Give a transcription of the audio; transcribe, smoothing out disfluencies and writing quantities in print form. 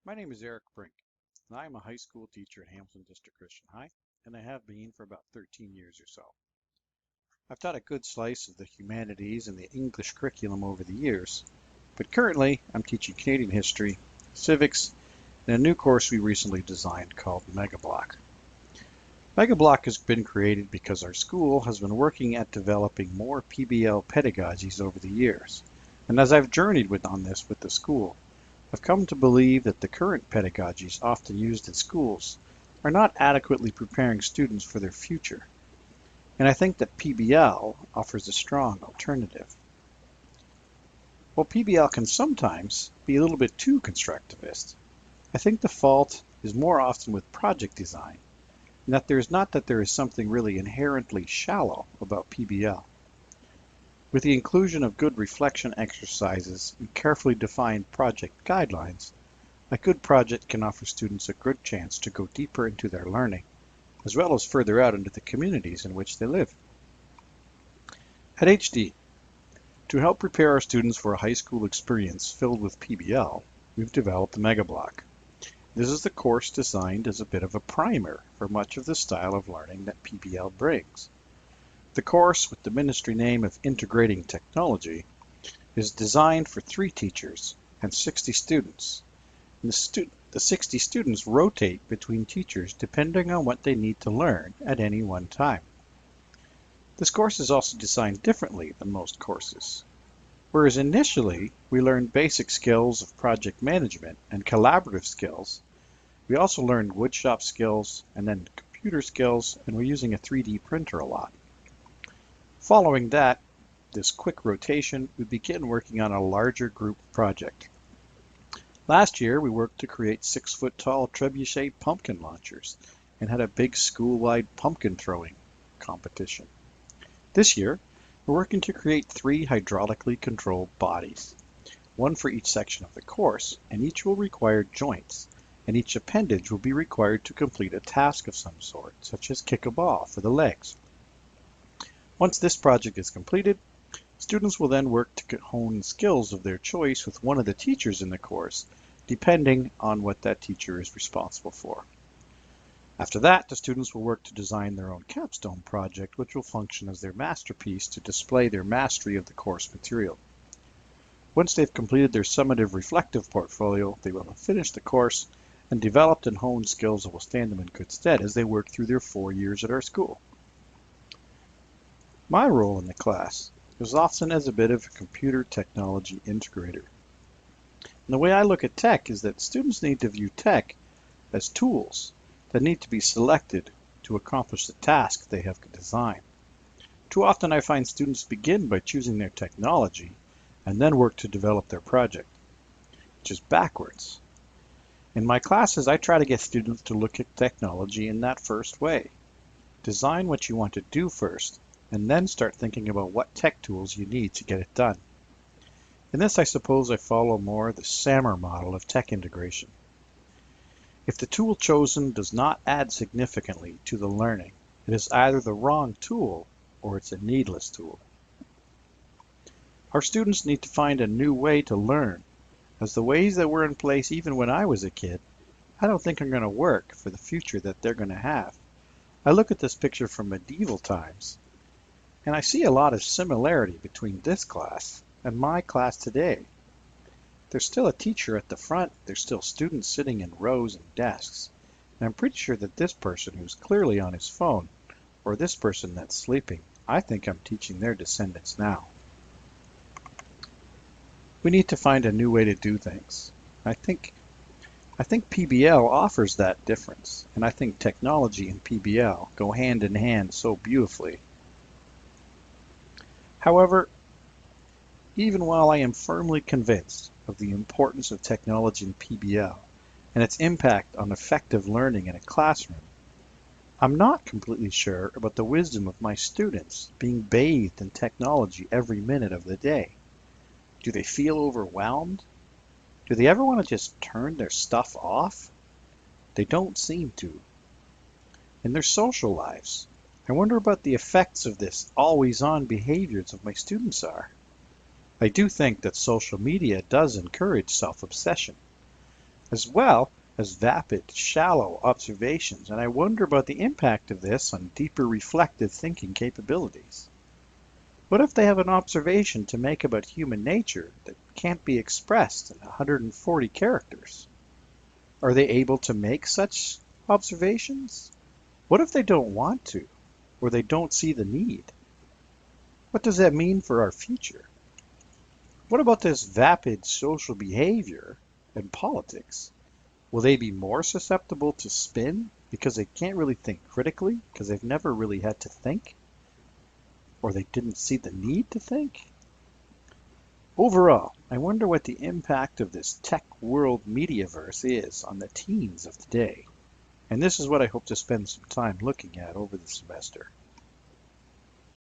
My name is Eric Brink, and I am a high school teacher at Hamilton District Christian High, and I have been for about 13 years or so. I've taught a good slice of the humanities and the English curriculum over the years, but currently I'm teaching Canadian history, civics, and a new course we recently designed called Megablock. Megablock has been created because our school has been working at developing more PBL pedagogies over the years, and as I've journeyed on this with the school, I've come to believe that the current pedagogies often used in schools are not adequately preparing students for their future, and I think that PBL offers a strong alternative. While PBL can sometimes be a little bit too constructivist, I think the fault is more often with project design, and that there is something really inherently shallow about PBL. With the inclusion of good reflection exercises and carefully defined project guidelines, a good project can offer students a good chance to go deeper into their learning, as well as further out into the communities in which they live. At HD, to help prepare our students for a high school experience filled with PBL, we've developed the Megablock. This is the course designed as a bit of a primer for much of the style of learning that PBL brings. The course, with the ministry name of Integrating Technology, is designed for 3 teachers and 60 students. And the 60 students rotate between teachers depending on what they need to learn at any one time. This course is also designed differently than most courses. Whereas initially we learned basic skills of project management and collaborative skills, we also learned woodshop skills and then computer skills, and we're using a 3D printer a lot. Following this quick rotation, we begin working on a larger group project. Last year, we worked to create 6-foot-tall trebuchet pumpkin launchers and had a big school-wide pumpkin throwing competition. This year, we're working to create 3 hydraulically controlled bodies, one for each section of the course, and each will require joints, and each appendage will be required to complete a task of some sort, such as kick a ball for the legs. Once this project is completed, students will then work to hone skills of their choice with one of the teachers in the course, depending on what that teacher is responsible for. After that, the students will work to design their own capstone project, which will function as their masterpiece to display their mastery of the course material. Once they've completed their summative reflective portfolio, they will have finished the course and developed and honed skills that will stand them in good stead as they work through their 4 years at our school. My role in the class is often as a bit of a computer technology integrator. And the way I look at tech is that students need to view tech as tools that need to be selected to accomplish the task they have designed. Too often I find students begin by choosing their technology and then work to develop their project, which is backwards. In my classes, I try to get students to look at technology in that first way. Design what you want to do first, and then start thinking about what tech tools you need to get it done. In this, I suppose I follow more the SAMR model of tech integration. If the tool chosen does not add significantly to the learning, it is either the wrong tool or it's a needless tool. Our students need to find a new way to learn, as the ways that were in place even when I was a kid, I don't think are going to work for the future that they're going to have. I look at this picture from medieval times, and I see a lot of similarity between this class and my class today. There's still a teacher at the front, there's still students sitting in rows and desks, and I'm pretty sure that this person who's clearly on his phone, or this person that's sleeping, I think I'm teaching their descendants now. We need to find a new way to do things. I think PBL offers that difference, and I think technology and PBL go hand in hand so beautifully. However, even while I am firmly convinced of the importance of technology in PBL and its impact on effective learning in a classroom, I'm not completely sure about the wisdom of my students being bathed in technology every minute of the day. Do they feel overwhelmed? Do they ever want to just turn their stuff off? They don't seem to. In their social lives, I wonder about the effects of this always-on behaviors of my students are. I do think that social media does encourage self-obsession. as well as vapid, shallow observations, and I wonder about the impact of this on deeper reflective thinking capabilities. What if they have an observation to make about human nature that can't be expressed in 140 characters? Are they able to make such observations? What if they don't want to, or they don't see the need? What does that mean for our future? What about this vapid social behavior and politics? Will they be more susceptible to spin because they can't really think critically because they've never really had to think? Or they didn't see the need to think? Overall, I wonder what the impact of this tech world mediaverse is on the teens of today. And this is what I hope to spend some time looking at over the semester.